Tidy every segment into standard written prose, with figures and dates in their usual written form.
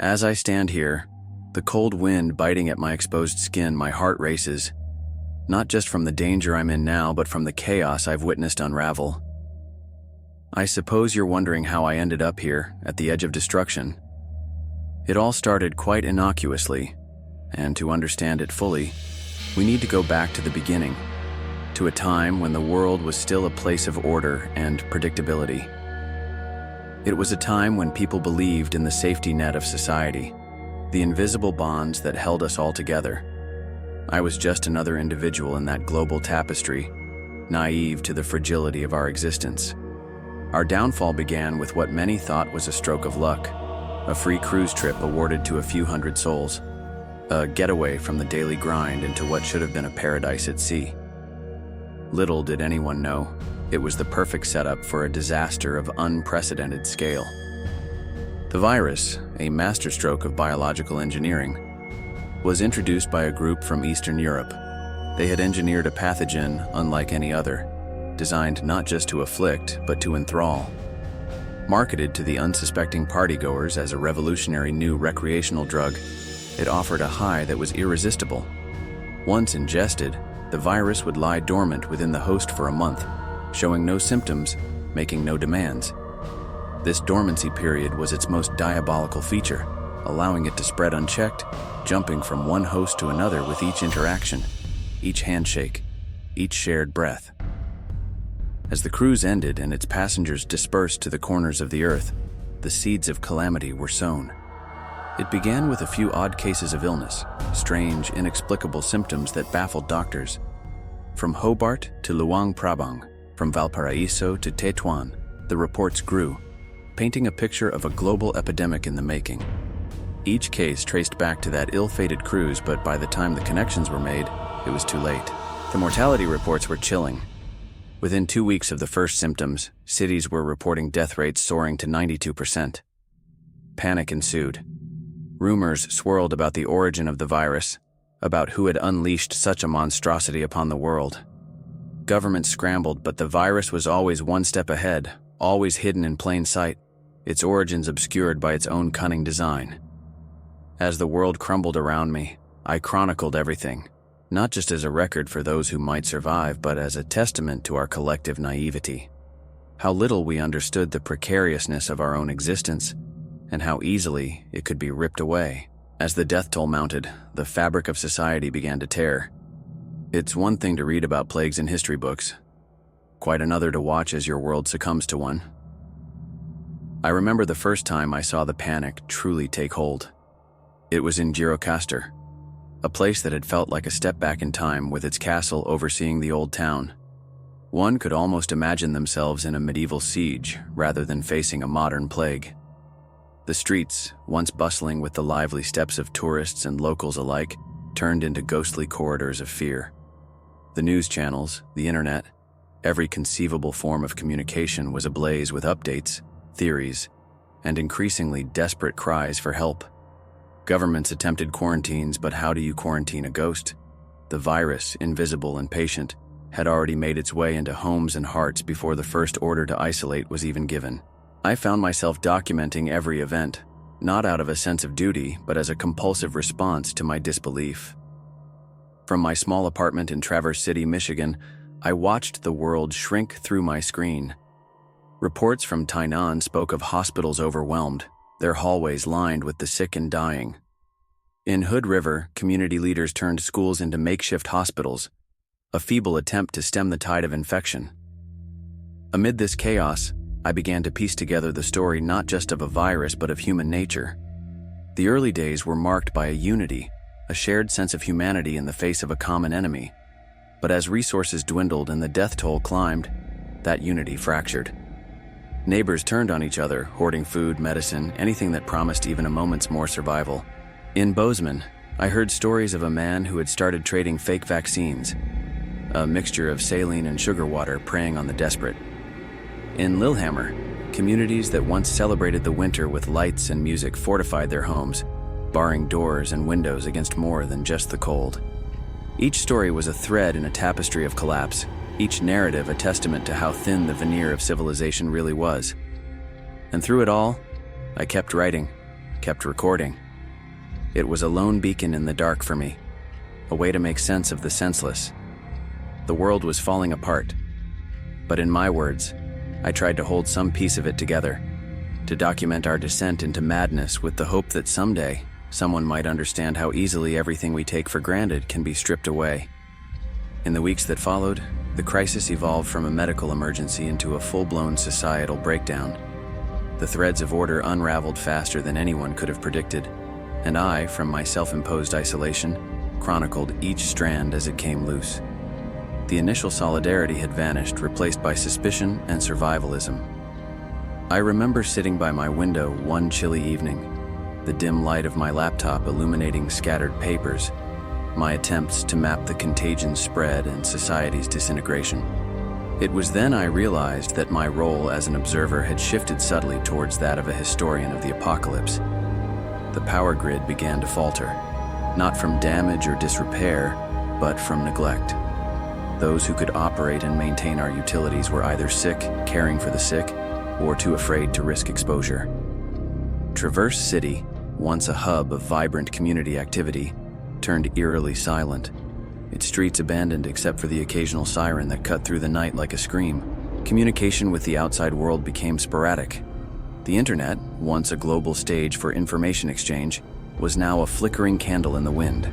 As I stand here, the cold wind biting at my exposed skin, my heart races, not just from the danger I'm in now, but from the chaos I've witnessed unravel. I suppose you're wondering how I ended up here, at the edge of destruction. It all started quite innocuously, and to understand it fully, we need to go back to the beginning, to a time when the world was still a place of order and predictability. It was a time when people believed in the safety net of society, the invisible bonds that held us all together. I was just another individual in that global tapestry, naive to the fragility of our existence. Our downfall began with what many thought was a stroke of luck, a free cruise trip awarded to a few hundred souls, a getaway from the daily grind into what should have been a paradise at sea. Little did anyone know, it was the perfect setup for a disaster of unprecedented scale. The virus, a masterstroke of biological engineering, was introduced by a group from Eastern Europe. They had engineered a pathogen unlike any other, designed not just to afflict, but to enthrall. Marketed to the unsuspecting partygoers as a revolutionary new recreational drug, it offered a high that was irresistible. Once ingested, the virus would lie dormant within the host for a month, showing no symptoms, making no demands. This dormancy period was its most diabolical feature, allowing it to spread unchecked, jumping from one host to another with each interaction, each handshake, each shared breath. As the cruise ended and its passengers dispersed to the corners of the earth, the seeds of calamity were sown. It began with a few odd cases of illness, strange, inexplicable symptoms that baffled doctors. From Hobart to Luang Prabang, from Valparaiso to Tetuan, the reports grew, painting a picture of a global epidemic in the making. Each case traced back to that ill-fated cruise, but by the time the connections were made, it was too late. The mortality reports were chilling. Within 2 weeks of the first symptoms, cities were reporting death rates soaring to 92%. Panic ensued. Rumors swirled about the origin of the virus, about who had unleashed such a monstrosity upon the world. Governments scrambled, but the virus was always one step ahead, always hidden in plain sight, its origins obscured by its own cunning design. As the world crumbled around me, I chronicled everything, not just as a record for those who might survive, but as a testament to our collective naivety. How little we understood the precariousness of our own existence, and how easily it could be ripped away. As the death toll mounted, the fabric of society began to tear. It's one thing to read about plagues in history books, quite another to watch as your world succumbs to one. I remember the first time I saw the panic truly take hold. It was in Gjirokastër, a place that had felt like a step back in time with its castle overseeing the old town. One could almost imagine themselves in a medieval siege rather than facing a modern plague. The streets, once bustling with the lively steps of tourists and locals alike, turned into ghostly corridors of fear. The news channels, the internet, every conceivable form of communication was ablaze with updates, theories, and increasingly desperate cries for help. Governments attempted quarantines, but how do you quarantine a ghost? The virus, invisible and patient, had already made its way into homes and hearts before the first order to isolate was even given. I found myself documenting every event, not out of a sense of duty, but as a compulsive response to my disbelief. From my small apartment in Traverse City, Michigan, I watched the world shrink through my screen. Reports from Tainan spoke of hospitals overwhelmed, their hallways lined with the sick and dying. In Hood River, community leaders turned schools into makeshift hospitals, a feeble attempt to stem the tide of infection. Amid this chaos, I began to piece together the story not just of a virus but of human nature. The early days were marked by a unity, a shared sense of humanity in the face of a common enemy. But as resources dwindled and the death toll climbed, that unity fractured. Neighbors turned on each other, hoarding food, medicine, anything that promised even a moment's more survival. In Bozeman, I heard stories of a man who had started trading fake vaccines, a mixture of saline and sugar water preying on the desperate. In Lillehammer, communities that once celebrated the winter with lights and music fortified their homes, barring doors and windows against more than just the cold. Each story was a thread in a tapestry of collapse, each narrative a testament to how thin the veneer of civilization really was. And through it all, I kept writing, kept recording. It was a lone beacon in the dark for me, a way to make sense of the senseless. The world was falling apart, but in my words, I tried to hold some piece of it together, to document our descent into madness with the hope that someday someone might understand how easily everything we take for granted can be stripped away. In the weeks that followed, the crisis evolved from a medical emergency into a full-blown societal breakdown. The threads of order unraveled faster than anyone could have predicted, and I, from my self-imposed isolation, chronicled each strand as it came loose. The initial solidarity had vanished, replaced by suspicion and survivalism. I remember sitting by my window one chilly evening, the dim light of my laptop illuminating scattered papers, my attempts to map the contagion's spread and society's disintegration. It was then I realized that my role as an observer had shifted subtly towards that of a historian of the apocalypse. The power grid began to falter, not from damage or disrepair, but from neglect. Those who could operate and maintain our utilities were either sick, caring for the sick, or too afraid to risk exposure. Traverse City, once a hub of vibrant community activity, turned eerily silent, its streets abandoned except for the occasional siren that cut through the night like a scream. Communication with the outside world became sporadic. The internet, once a global stage for information exchange, was now a flickering candle in the wind,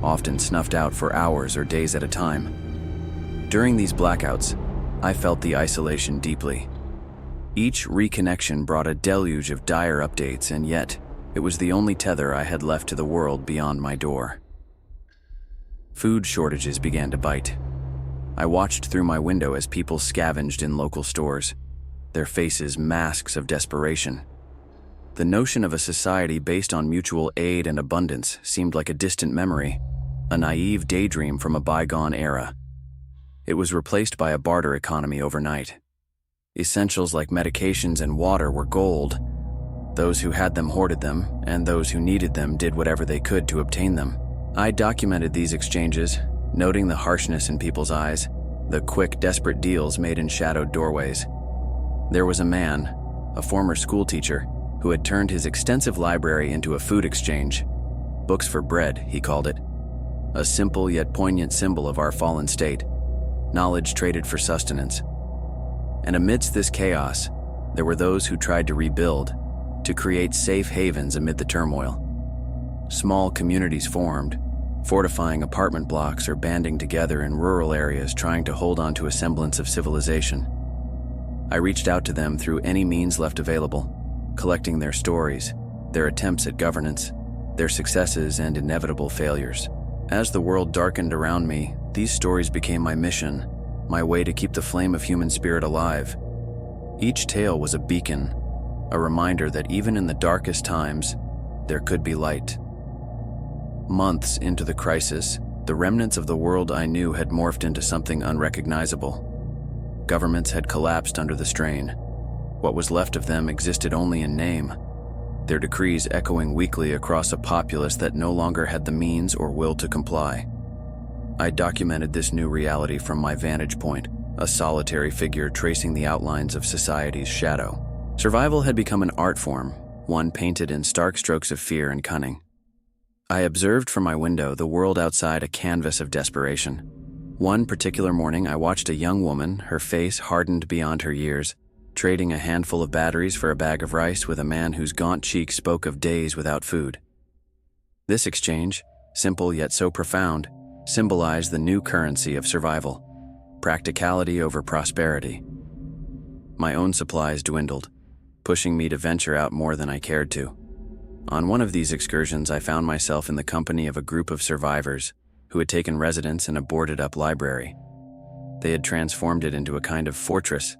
often snuffed out for hours or days at a time. During these blackouts, I felt the isolation deeply. Each reconnection brought a deluge of dire updates, and yet, it was the only tether I had left to the world beyond my door. Food shortages began to bite. I watched through my window as people scavenged in local stores, their faces masks of desperation. The notion of a society based on mutual aid and abundance seemed like a distant memory, a naive daydream from a bygone era. It was replaced by a barter economy overnight. Essentials like medications and water were gold. Those who had them hoarded them, and those who needed them did whatever they could to obtain them. I documented these exchanges, noting the harshness in people's eyes, the quick, desperate deals made in shadowed doorways. There was a man, a former schoolteacher, who had turned his extensive library into a food exchange. Books for bread, he called it. A simple yet poignant symbol of our fallen state, knowledge traded for sustenance. And amidst this chaos, there were those who tried to rebuild, to create safe havens amid the turmoil. Small communities formed, fortifying apartment blocks or banding together in rural areas trying to hold on to a semblance of civilization. I reached out to them through any means left available, collecting their stories, their attempts at governance, their successes and inevitable failures. As the world darkened around me, these stories became my mission, my way to keep the flame of human spirit alive. Each tale was a beacon, a reminder that even in the darkest times, there could be light. Months into the crisis, the remnants of the world I knew had morphed into something unrecognizable. Governments had collapsed under the strain. What was left of them existed only in name, their decrees echoing weakly across a populace that no longer had the means or will to comply. I documented this new reality from my vantage point, a solitary figure tracing the outlines of society's shadow. Survival had become an art form, one painted in stark strokes of fear and cunning. I observed from my window the world outside a canvas of desperation. One particular morning, I watched a young woman, her face hardened beyond her years, trading a handful of batteries for a bag of rice with a man whose gaunt cheek spoke of days without food. This exchange, simple yet so profound, symbolized the new currency of survival, practicality over prosperity. My own supplies dwindled, pushing me to venture out more than I cared to. On one of these excursions, I found myself in the company of a group of survivors who had taken residence in a boarded-up library. They had transformed it into a kind of fortress,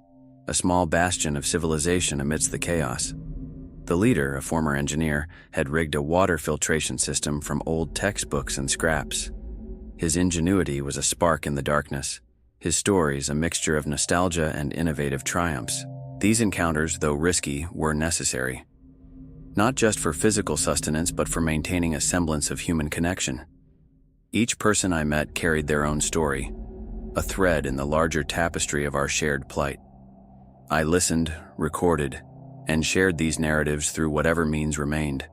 a small bastion of civilization amidst the chaos. The leader, a former engineer, had rigged a water filtration system from old textbooks and scraps. His ingenuity was a spark in the darkness, his stories a mixture of nostalgia and innovative triumphs. These encounters, though risky, were necessary. Not just for physical sustenance, but for maintaining a semblance of human connection. Each person I met carried their own story, a thread in the larger tapestry of our shared plight. I listened, recorded, and shared these narratives through whatever means remained.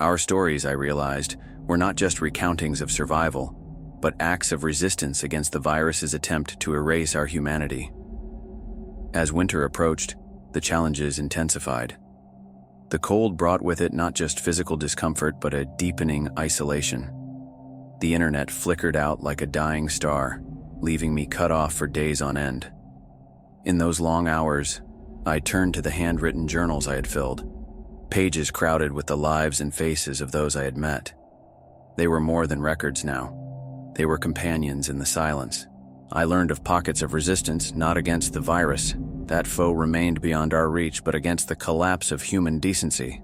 Our stories, I realized, were not just recountings of survival, but acts of resistance against the virus's attempt to erase our humanity. As winter approached, the challenges intensified. The cold brought with it not just physical discomfort, but a deepening isolation. The internet flickered out like a dying star, leaving me cut off for days on end. In those long hours, I turned to the handwritten journals I had filled, pages crowded with the lives and faces of those I had met. They were more than records now. They were companions in the silence. I learned of pockets of resistance not against the virus. That foe remained beyond our reach, but against the collapse of human decency.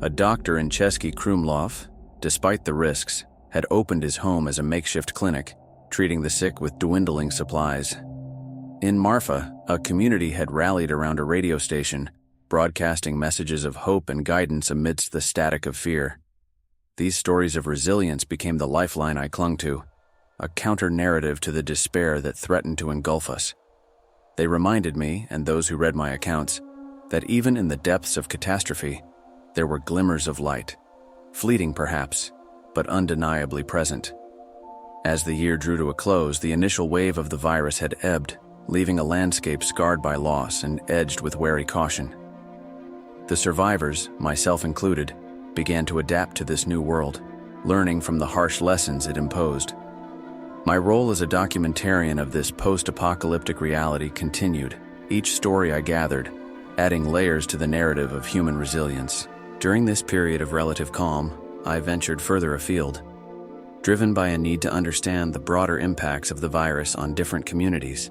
A doctor in Chesky Krumlov, despite the risks, had opened his home as a makeshift clinic, treating the sick with dwindling supplies. In Marfa, a community had rallied around a radio station, broadcasting messages of hope and guidance amidst the static of fear. These stories of resilience became the lifeline I clung to, a counter-narrative to the despair that threatened to engulf us. They reminded me, and those who read my accounts, that even in the depths of catastrophe, there were glimmers of light, fleeting perhaps, but undeniably present. As the year drew to a close, the initial wave of the virus had ebbed, leaving a landscape scarred by loss and edged with wary caution. The survivors, myself included, began to adapt to this new world, learning from the harsh lessons it imposed. My role as a documentarian of this post-apocalyptic reality continued, each story I gathered, adding layers to the narrative of human resilience. During this period of relative calm, I ventured further afield, driven by a need to understand the broader impacts of the virus on different communities.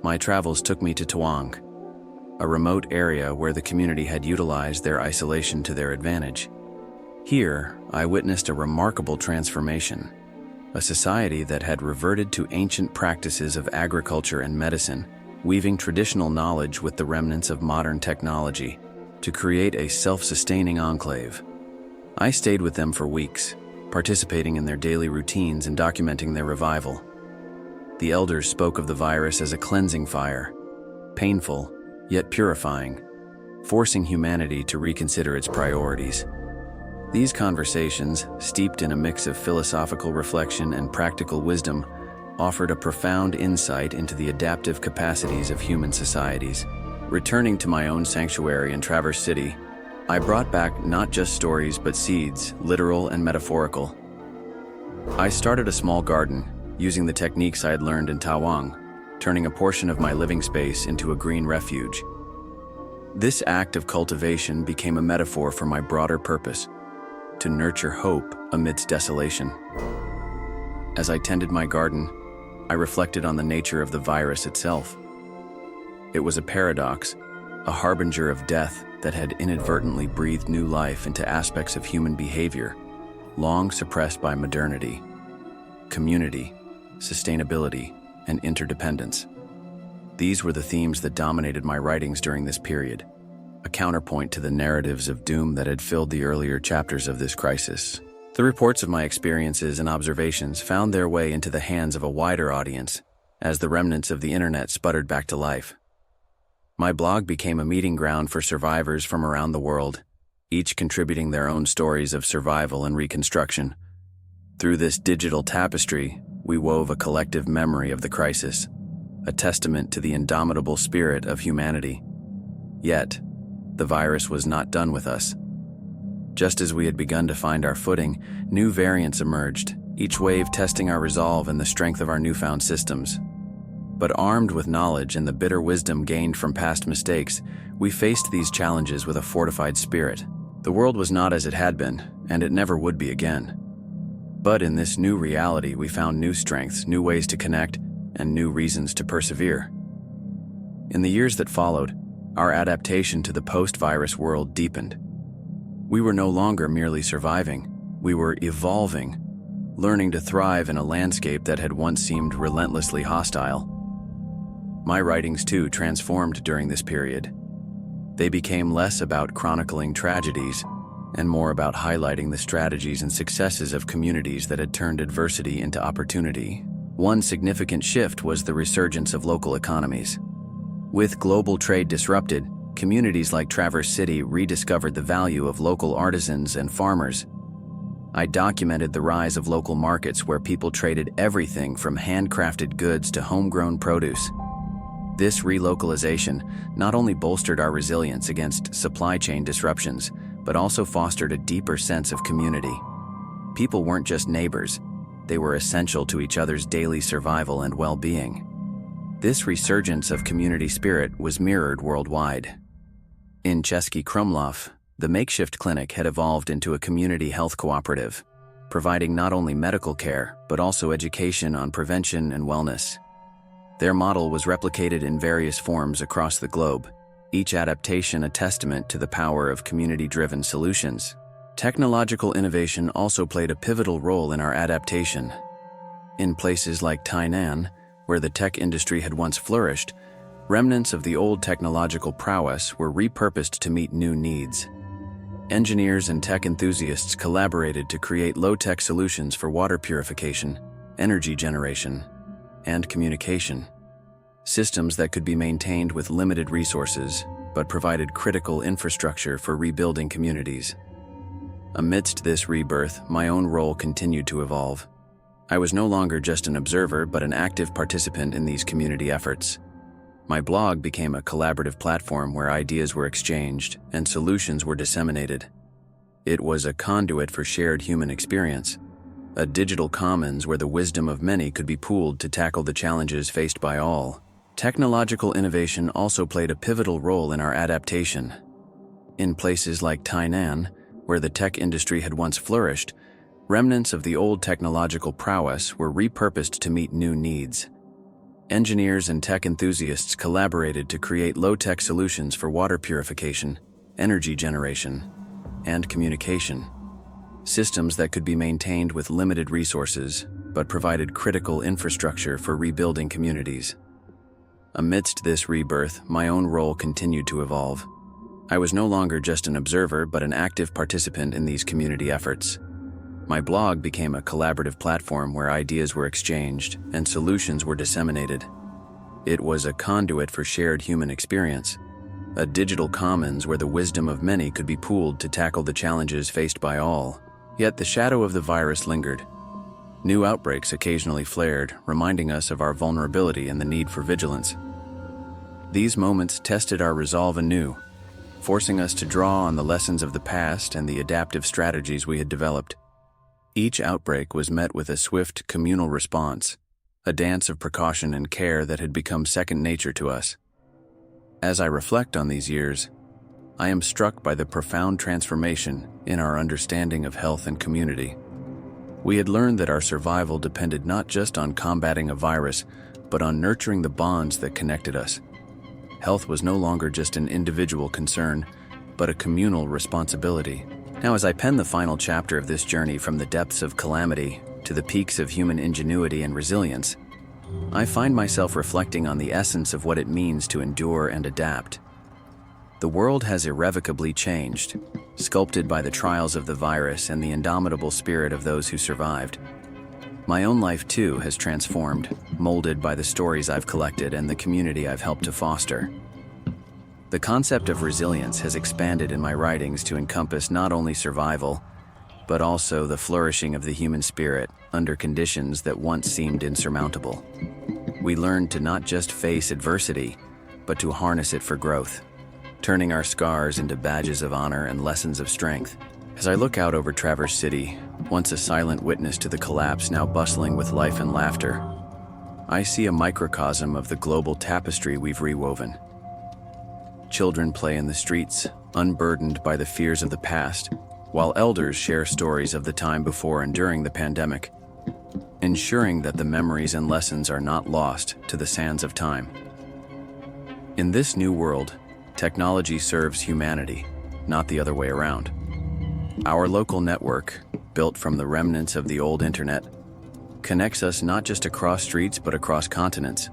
My travels took me to Tawang, a remote area where the community had utilized their isolation to their advantage. Here, I witnessed a remarkable transformation, a society that had reverted to ancient practices of agriculture and medicine, weaving traditional knowledge with the remnants of modern technology to create a self-sustaining enclave. I stayed with them for weeks, participating in their daily routines and documenting their revival. The elders spoke of the virus as a cleansing fire, painful yet purifying, forcing humanity to reconsider its priorities. These conversations, steeped in a mix of philosophical reflection and practical wisdom, offered a profound insight into the adaptive capacities of human societies. Returning to my own sanctuary in Traverse City, I brought back not just stories but seeds, literal and metaphorical. I started a small garden, using the techniques I had learned in Tawang, turning a portion of my living space into a green refuge. This act of cultivation became a metaphor for my broader purpose, to nurture hope amidst desolation. As I tended my garden, I reflected on the nature of the virus itself. It was a paradox, a harbinger of death that had inadvertently breathed new life into aspects of human behavior, long suppressed by modernity: community, sustainability, and interdependence. These were the themes that dominated my writings during this period, a counterpoint to the narratives of doom that had filled the earlier chapters of this crisis. The reports of my experiences and observations found their way into the hands of a wider audience as the remnants of the internet sputtered back to life. My blog became a meeting ground for survivors from around the world, each contributing their own stories of survival and reconstruction. Through this digital tapestry, we wove a collective memory of the crisis, a testament to the indomitable spirit of humanity. Yet, the virus was not done with us. Just as we had begun to find our footing, new variants emerged, each wave testing our resolve and the strength of our newfound systems. But armed with knowledge and the bitter wisdom gained from past mistakes, we faced these challenges with a fortified spirit. The world was not as it had been, and it never would be again. But in this new reality, we found new strengths, new ways to connect, and new reasons to persevere. In the years that followed, our adaptation to the post-virus world deepened. We were no longer merely surviving, we were evolving, learning to thrive in a landscape that had once seemed relentlessly hostile. My writings, too, transformed during this period. They became less about chronicling tragedies and more about highlighting the strategies and successes of communities that had turned adversity into opportunity. One significant shift was the resurgence of local economies. With global trade disrupted, communities like Traverse City rediscovered the value of local artisans and farmers. I documented the rise of local markets where people traded everything from handcrafted goods to homegrown produce. This relocalization not only bolstered our resilience against supply chain disruptions, but also fostered a deeper sense of community. People weren't just neighbors, they were essential to each other's daily survival and well-being. This resurgence of community spirit was mirrored worldwide. In Český Krumlov, the makeshift clinic had evolved into a community health cooperative, providing not only medical care, but also education on prevention and wellness. Their model was replicated in various forms across the globe, each adaptation a testament to the power of community-driven solutions. Technological innovation also played a pivotal role in our adaptation. In places like Tainan, where the tech industry had once flourished, remnants of the old technological prowess were repurposed to meet new needs. Engineers and tech enthusiasts collaborated to create low-tech solutions for water purification, energy generation, and communication. Systems that could be maintained with limited resources, but provided critical infrastructure for rebuilding communities. Amidst this rebirth, my own role continued to evolve. I was no longer just an observer, but an active participant in these community efforts. My blog became a collaborative platform where ideas were exchanged and solutions were disseminated. It was a conduit for shared human experience, a digital commons where the wisdom of many could be pooled to tackle the challenges faced by all. Technological innovation also played a pivotal role in our adaptation. In places like Tainan, where the tech industry had once flourished, remnants of the old technological prowess were repurposed to meet new needs. Engineers and tech enthusiasts collaborated to create low-tech solutions for water purification, energy generation, and communication. Systems that could be maintained with limited resources, but provided critical infrastructure for rebuilding communities. Amidst this rebirth, my own role continued to evolve. I was no longer just an observer, but an active participant in these community efforts. My blog became a collaborative platform where ideas were exchanged and solutions were disseminated. It was a conduit for shared human experience, a digital commons where the wisdom of many could be pooled to tackle the challenges faced by all. Yet the shadow of the virus lingered. New outbreaks occasionally flared, reminding us of our vulnerability and the need for vigilance. These moments tested our resolve anew, forcing us to draw on the lessons of the past and the adaptive strategies we had developed. Each outbreak was met with a swift communal response, a dance of precaution and care that had become second nature to us. As I reflect on these years, I am struck by the profound transformation in our understanding of health and community. We had learned that our survival depended not just on combating a virus, but on nurturing the bonds that connected us. Health was no longer just an individual concern, but a communal responsibility. Now, as I pen the final chapter of this journey from the depths of calamity to the peaks of human ingenuity and resilience, I find myself reflecting on the essence of what it means to endure and adapt. The world has irrevocably changed, sculpted by the trials of the virus and the indomitable spirit of those who survived. My own life, too, has transformed, molded by the stories I've collected and the community I've helped to foster. The concept of resilience has expanded in my writings to encompass not only survival, but also the flourishing of the human spirit under conditions that once seemed insurmountable. We learned to not just face adversity, but to harness it for growth, turning our scars into badges of honor and lessons of strength. As I look out over Traverse City, once a silent witness to the collapse, now bustling with life and laughter, I see a microcosm of the global tapestry we've rewoven. Children play in the streets, unburdened by the fears of the past, while elders share stories of the time before and during the pandemic, ensuring that the memories and lessons are not lost to the sands of time. In this new world, technology serves humanity, not the other way around. Our local network, built from the remnants of the old internet, connects us not just across streets but across continents.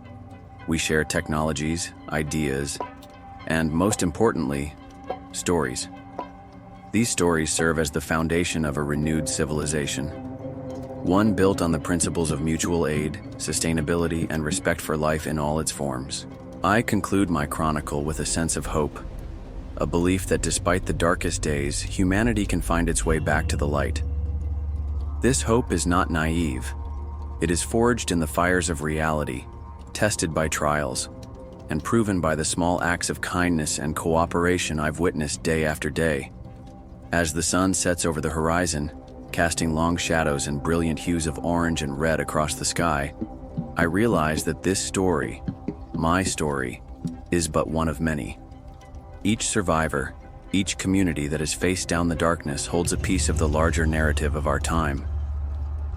We share technologies, ideas, and most importantly, stories. These stories serve as the foundation of a renewed civilization, one built on the principles of mutual aid, sustainability, and respect for life in all its forms. I conclude my chronicle with a sense of hope, a belief that despite the darkest days, humanity can find its way back to the light. This hope is not naive. It is forged in the fires of reality, tested by trials, and proven by the small acts of kindness and cooperation I've witnessed day after day. As the sun sets over the horizon, casting long shadows and brilliant hues of orange and red across the sky, I realize that this story, my story, is but one of many. Each survivor, each community that has faced down the darkness holds a piece of the larger narrative of our time.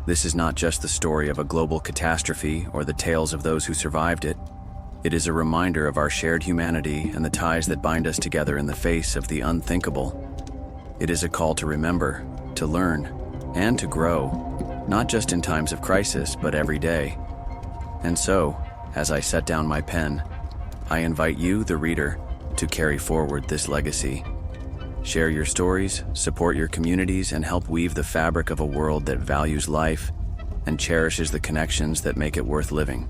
This is not just the story of a global catastrophe or the tales of those who survived it. It is a reminder of our shared humanity and the ties that bind us together in the face of the unthinkable. It is a call to remember, to learn, and to grow, not just in times of crisis, but every day. And so, as I set down my pen, I invite you, the reader, to carry forward this legacy. Share your stories, support your communities, and help weave the fabric of a world that values life and cherishes the connections that make it worth living.